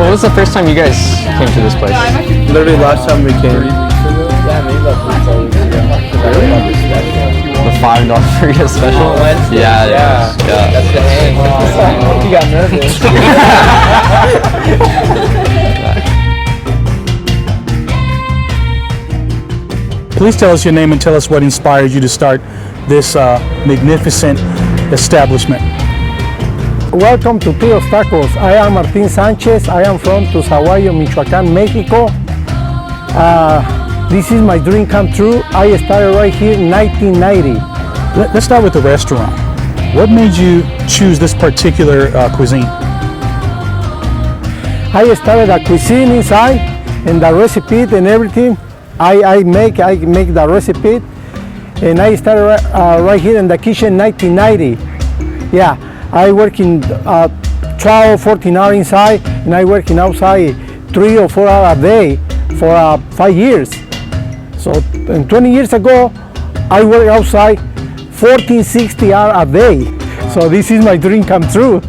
When was the first time you guys came to this place? Literally last time we came. Yeah, maybe about 3-4 weeks ago. The $5 burrito special? Yeah. That's the hang. You got nervous. Please tell us your name and tell us what inspired you to start this magnificent establishment. Welcome to Tíos Tacos. I am Martín Sánchez. I am from Tuzahuayo, Michoacán, Mexico. This is my dream come true. I started right here in 1990. Let's start with the restaurant. What made you choose this particular cuisine? I started a cuisine inside and the recipe and everything. I make the recipe, and I started right here in the kitchen 1990. Yeah, I work in 12, 14 hours inside, and I working outside 3 or 4 hours a day for 5 years. So, and 20 years ago, I work outside 14, 60 hours a day. So this is my dream come true.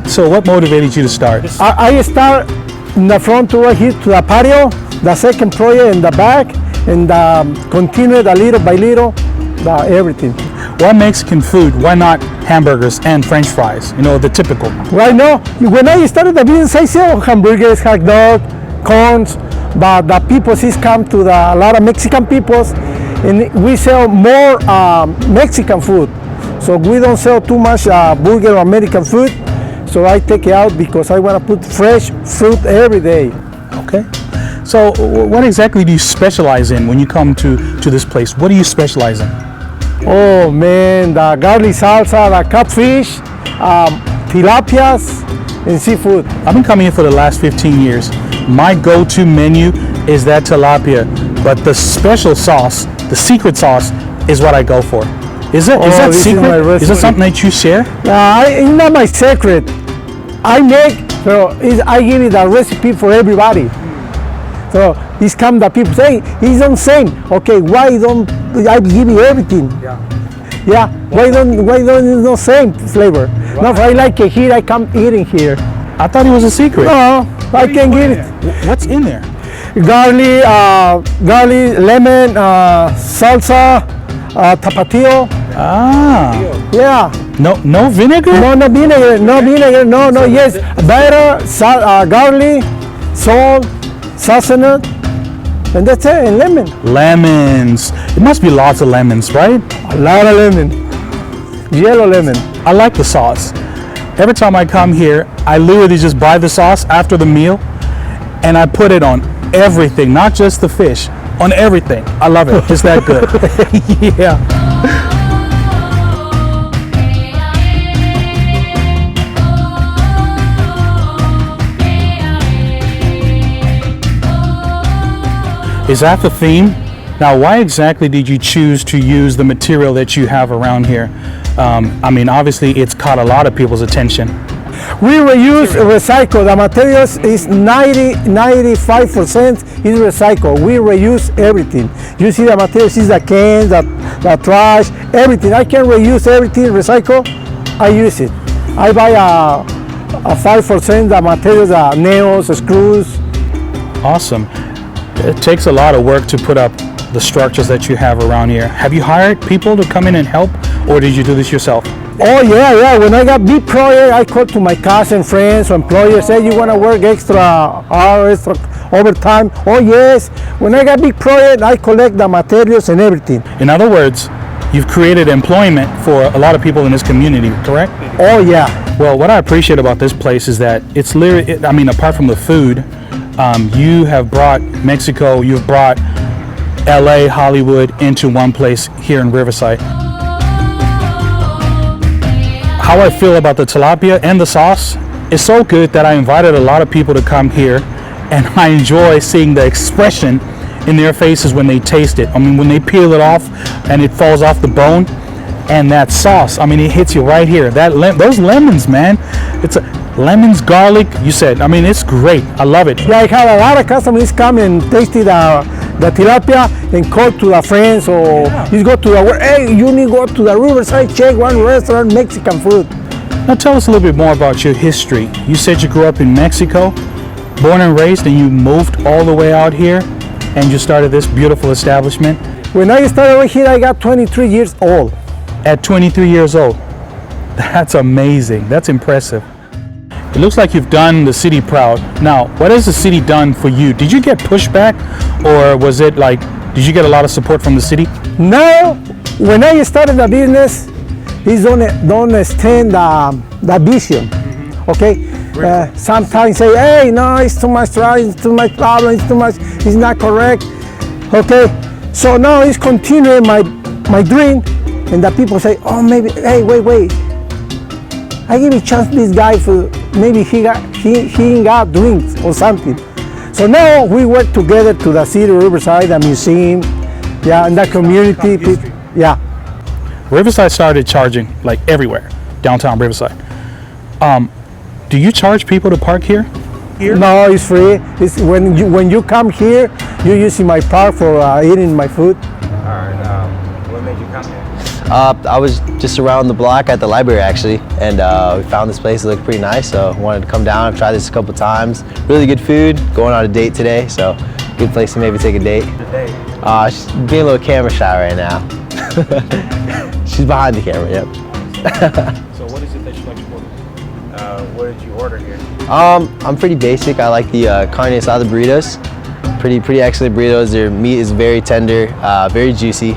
So what motivated you to start? I start in the front right here to the patio, the second project in the back, and continued a little by little, everything. Why Mexican food? Why not hamburgers and French fries? You know, the typical. Right now, when I started the business, I sell hamburgers, hot dog, corns, but the people come to a lot of Mexican peoples, and we sell more Mexican food. So we don't sell too much burger or American food. So I take it out because I want to put fresh fruit every day. Okay. So what exactly do you specialize in when you come to this place? What do you specialize in? Oh man, the garlic salsa, the catfish, tilapias, and seafood. I've been coming here for the last 15 years. My go-to menu is that tilapia, but the special sauce, the secret sauce, is what I go for. Is that secret? Is it something that you share? It's not my secret. I give you the recipe for everybody. So it's come the people say it's the same. Okay, why don't I give you everything? Yeah. Why don't it's the same flavor? Right. No, if I like it here, I come eating here. I thought it was a secret. No, I can give it. What's in there? Garlic, lemon, salsa, tapatio. Yeah. No vinegar? No vinegar. No. Yes, butter, garlic, salt, seasoning, and that's it. And lemon. Lemons. It must be lots of lemons, right? A lot of lemon. Yellow lemon. I like the sauce. Every time I come here, I literally just buy the sauce after the meal, and I put it on everything, not just the fish, on everything. I love it. It's that good. Yeah. Is that the theme? Now, why exactly did you choose to use the material that you have around here? I mean, obviously, it's caught a lot of people's attention. We reuse, recycle. The materials is 95% is recycled. We reuse everything. You see the materials is the cans, the trash, everything. I can reuse everything, recycle. I use it. I buy a 5% the materials, the nails, screws. Awesome. It takes a lot of work to put up the structures that you have around here. Have you hired people to come in and help, or did you do this yourself? Oh yeah. When I got big project, I call to my cousin, friends, employers, say you want to work extra hours, extra overtime. Oh yes. When I got big project, I collect the materials and everything. In other words, you've created employment for a lot of people in this community, correct? Oh yeah. Well, what I appreciate about this place is that it's literally, I mean, apart from the food, you have brought Mexico, you've brought LA, Hollywood into one place here in Riverside. How I feel about the tilapia and the sauce is so good that I invited a lot of people to come here, and I enjoy seeing the expression in their faces when they taste it. I mean, when they peel it off and it falls off the bone, and that sauce, I mean, it hits you right here. Those lemons, man. It's lemons, garlic, you said. I mean, it's great. I love it. Yeah, I have a lot of customers come and taste the tilapia and call to the friends, or you go to hey, you need to go to the Riverside, check one restaurant, Mexican food. Now tell us a little bit more about your history. You said you grew up in Mexico. born and raised, and you moved all the way out here, and you started this beautiful establishment When I started over here, I got 23 years old. at 23 years old. That's amazing. That's impressive. It looks like you've done the city proud. Now, what has the city done for you? Did you get pushback, or was it like, did you get a lot of support from the city? Now, when I started the business, he don't understand the vision. Okay? Sometimes say, hey, no, it's too much trial, it's too much problem, it's too much, it's not correct. Okay? So now it's continuing my dream, and the people say, oh, maybe, hey, wait. I give a chance to this guy for maybe he ain't got drinks or something. So now we work together to the city of Riverside, the museum, yeah, and the community. Yeah. Riverside started charging like everywhere, downtown Riverside. Do you charge people to park here? No, it's free. It's when you come here, you're using my park for eating my food. What made you come here? I was just around the block at the library actually, and we found this place. It looked pretty nice, so wanted to come down. I've tried this a couple times. Really good food. Going on a date today, so good place to maybe take a date. She's being a little camera shy right now. She's behind the camera. Yep. So what is it that you like to order? What did you order here? I'm pretty basic. I like the carne asada burritos. Pretty excellent burritos. Their meat is very tender, very juicy.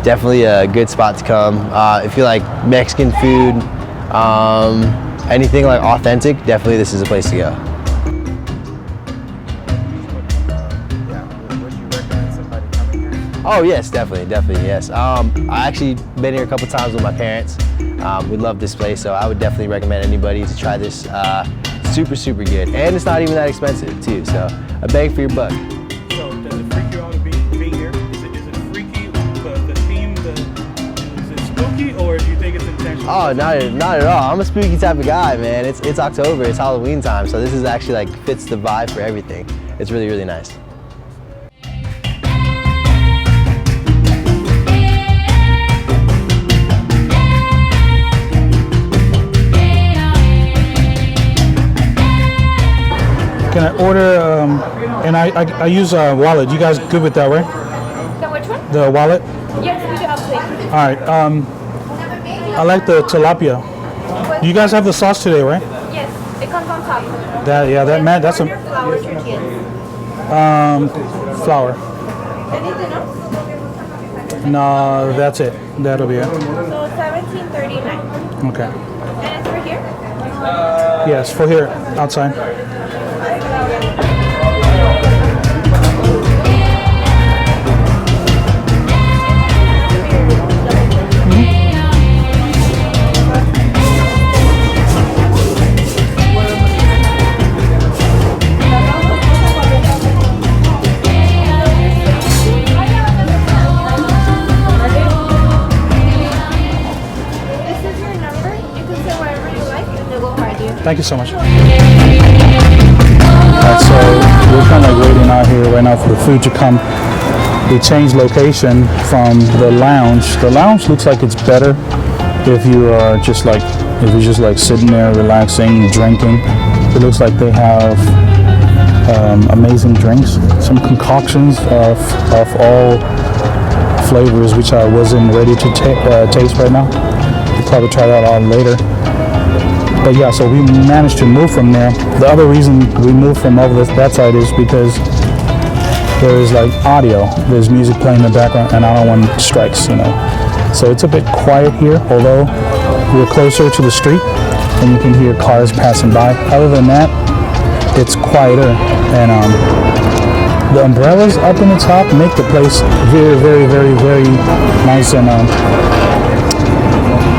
Definitely a good spot to come. If you like Mexican food, anything like authentic, definitely this is a place to go. Yeah. Would you recommend somebody coming here? Oh yes, definitely, yes. I actually been here a couple times with my parents. We love this place, so I would definitely recommend anybody to try this. Super good, and it's not even that expensive too. So a bang for your buck. So does it freak you out being here? Is it freaky? The theme, is it spooky, or do you think it's intentional? Oh, not at all. I'm a spooky type of guy, man. It's October, it's Halloween time, so this is actually like fits the vibe for everything. It's really nice. Can I order, and I use a wallet. You guys good with that, right? So which one? The wallet? Yes, we do have plate. All right. I like the tilapia. You guys have the sauce today, right? Yes, it comes on top. That's a Flour tortillas. flour. Anything else? No, that's it. That'll be it. So $17.39. Okay. And it's for here? Yes, for here, outside. Thank you so much. Alright, so we're kind of waiting out here right now for the food to come. We changed location from the lounge. The lounge looks like it's better if you're just like sitting there relaxing, drinking. It looks like they have amazing drinks, some concoctions of all flavors, which I wasn't ready to taste right now. We'll probably try that out later. But yeah, so we managed to move from there. The other reason we moved from over that side is because there is like audio. There's music playing in the background, and I don't want strikes, you know. So it's a bit quiet here, although we're closer to the street and you can hear cars passing by. Other than that, it's quieter, and the umbrellas up in the top make the place very nice and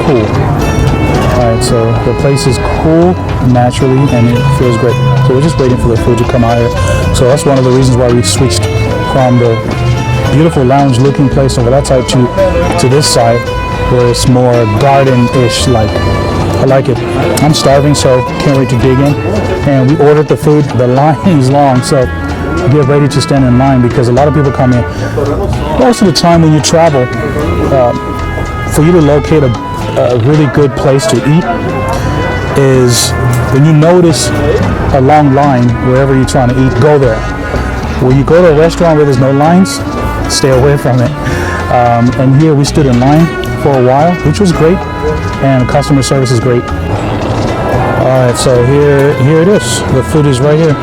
cool. Alright, so the place is cool naturally and it feels great. So we're just waiting for the food to come out here. So that's one of the reasons why we switched from the beautiful lounge looking place over that side to this side, where it's more garden-ish like. I like it. I'm starving, so can't wait to dig in. And we ordered the food. The line is long, so get ready to stand in line because a lot of people come in. Most of the time when you travel, for you to locate a really good place to eat is when you notice a long line wherever you're trying to eat, go there. When you go to a restaurant where there's no lines, stay away from it. And here we stood in line for a while, which was great, and customer service is great. All right, so here it is. The food is right here.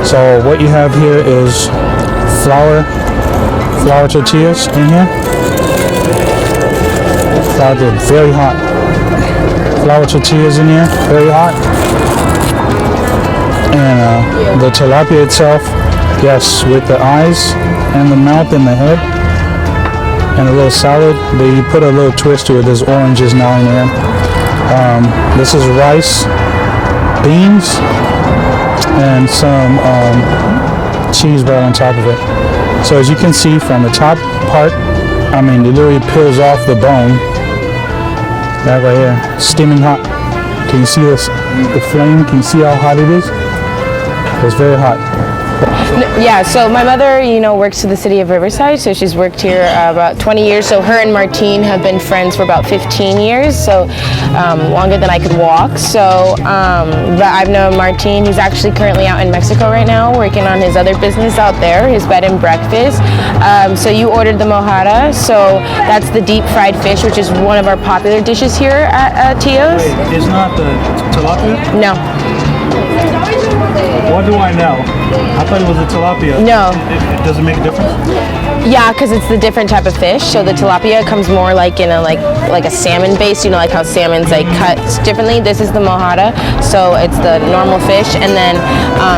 So what you have here is flour tortillas in here. They're very hot. Flour tortillas in here, very hot. And the tilapia itself, yes, with the eyes and the mouth and the head. And a little salad. They put a little twist to it. There's oranges now in there. This is rice, beans, and some cheese right on top of it. So as you can see from the top part, I mean, it literally peels off the bone. That right here, steaming hot. Can you see this? The flame? Can you see how hot it is? It's very hot. Yeah, so my mother, works to the city of Riverside, so she's worked here about 20 years. So her and Martine have been friends for about 15 years, so longer than I could walk. So, but I've known Martine. He's actually currently out in Mexico right now, working on his other business out there, his bed and breakfast. So you ordered the mojada, so that's the deep fried fish, which is one of our popular dishes here at Tio's. Wait, it's not the tilapia? No. What do I know? I thought it was the tilapia. No. Does it make a difference? Yeah, because it's the different type of fish. So the tilapia comes more like in a like a salmon base. Like how salmon's cut differently. This is the mojada, so it's the normal fish, and then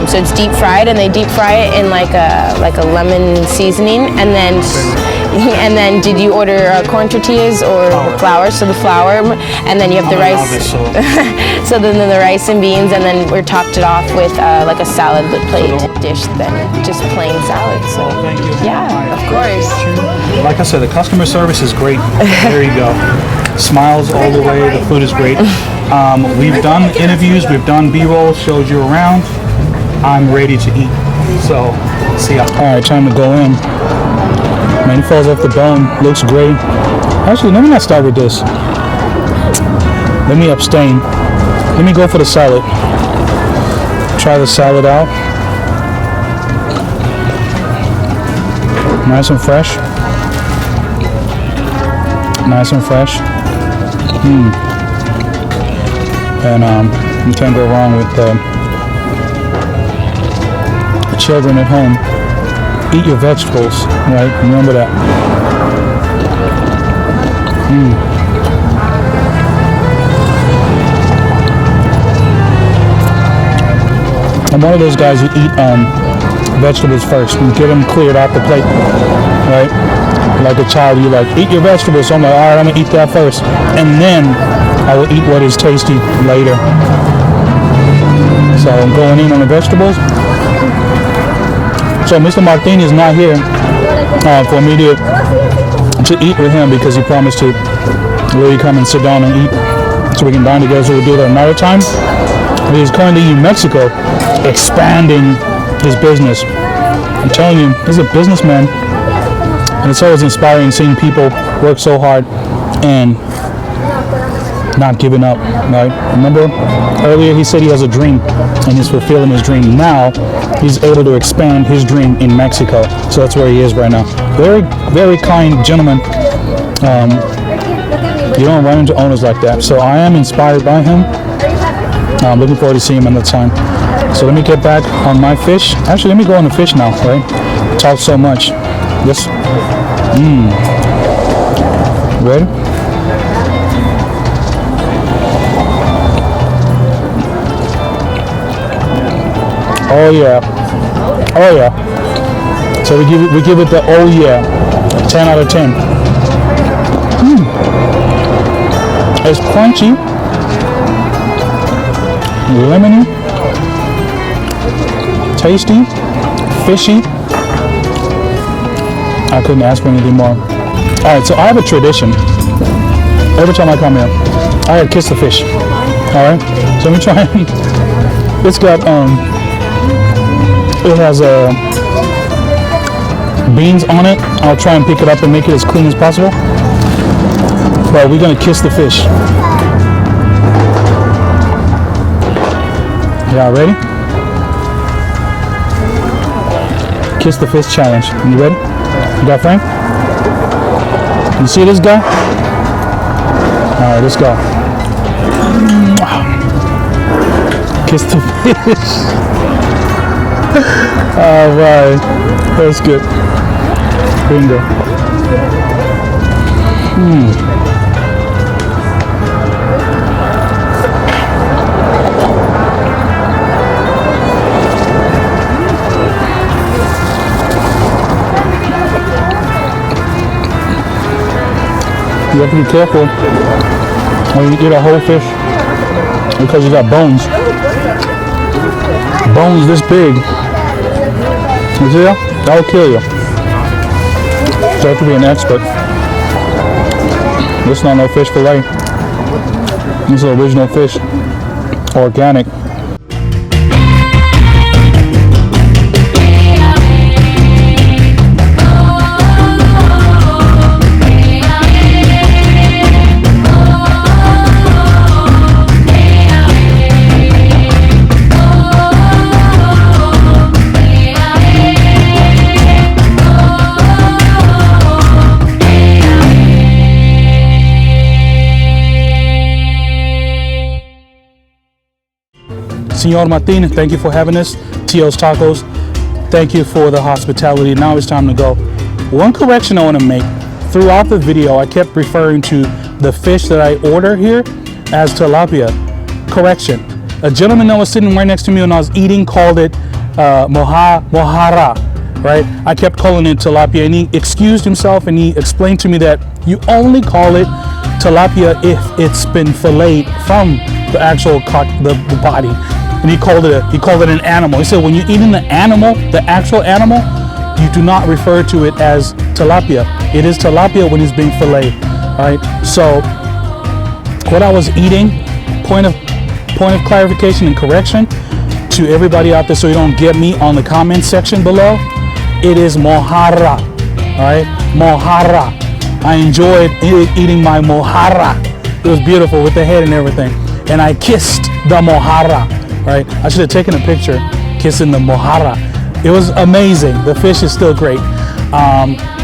so it's deep fried, and they deep fry it in like a lemon seasoning, and then did you order corn tortillas or flour? So the flour, and then you have the rice. So then the rice and beans, and then we're topped it off with like a salad plate dish, then just plain salad. So thank you. yeah, of course. Like I said, the customer service is great. There you go. Smiles all the way. The food is great. We've done interviews. We've done B-roll. Showed you around. I'm ready to eat. So, see ya. All right, time to go in. Man, it falls off the bone. Looks great. Actually, let me not start with this. Let me abstain. Let me go for the salad. Try the salad out. Nice and fresh. Nice and fresh. And you can't go wrong with the children at home. Eat your vegetables, right? Remember that. I'm one of those guys who eat vegetables first and get them cleared off the plate, right? Like a child, you eat your vegetables. So I'm like, all right, I'm gonna eat that first, and then I will eat what is tasty later. So I'm going in on the vegetables. So Mr. Martin is not here for me to eat with him because he promised to really come and sit down and eat so we can dine together. So we'll do that another time. He's currently in Mexico expanding his business. I'm telling you, he's a businessman, and it's always inspiring seeing people work so hard and not giving up, right? Remember earlier he said he has a dream and he's fulfilling his dream. Now he's able to expand his dream in Mexico. So that's where he is right now. Very, very kind gentleman. You don't run into owners like that. So I am inspired by him. I'm looking forward to seeing him another time. So let me get back on my fish. Actually, let me go on the fish now, right? Talk so much. This. Ready? Oh yeah. Oh yeah. So we give it the oh yeah. 10 out of 10. It's crunchy, lemony, tasty, fishy. I couldn't ask for anything more. Alright, so I have a tradition. Every time I come here, I gotta kiss the fish. Alright? So let me try. It's got it has beans on it. I'll try and pick it up and make it as clean as possible. But we're gonna kiss the fish. Y'all ready? Kiss the fish challenge. You ready? You got Frank? You see this guy? All right, let's go. Kiss the fish. All right, that's good. Bingo. You have to be careful when you eat a whole fish because you got bones. Bones this big. You see that? That'll kill you. So you have to be an expert. This is not no fish fillet. This is original fish. Organic. Senor Martin, thank you for having us. Tio's Tacos, thank you for the hospitality. Now it's time to go. One correction I want to make. Throughout the video, I kept referring to the fish that I order here as tilapia. Correction. A gentleman that was sitting right next to me when I was eating called it mohara, right? I kept calling it tilapia, and he excused himself and he explained to me that you only call it tilapia if it's been filleted from the actual the body. And he called it an animal. He said when you're eating the animal, the actual animal, you do not refer to it as tilapia. It is tilapia when it's being filleted. Right? So what I was eating, point of clarification and correction to everybody out there, so you don't get me on the comment section below. It is mohara. All right, mohara. I enjoyed eating my mohara. It was beautiful with the head and everything. And I kissed the mohara. Right? I should have taken a picture kissing the mohara. It was amazing. The fish is still great.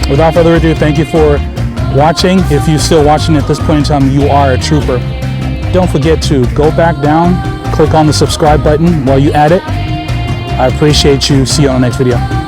Without further ado, thank you for watching. If you're still watching at this point in time, you are a trooper. Don't forget to go back down, click on the subscribe button while you're at it. I appreciate you. See you on the next video.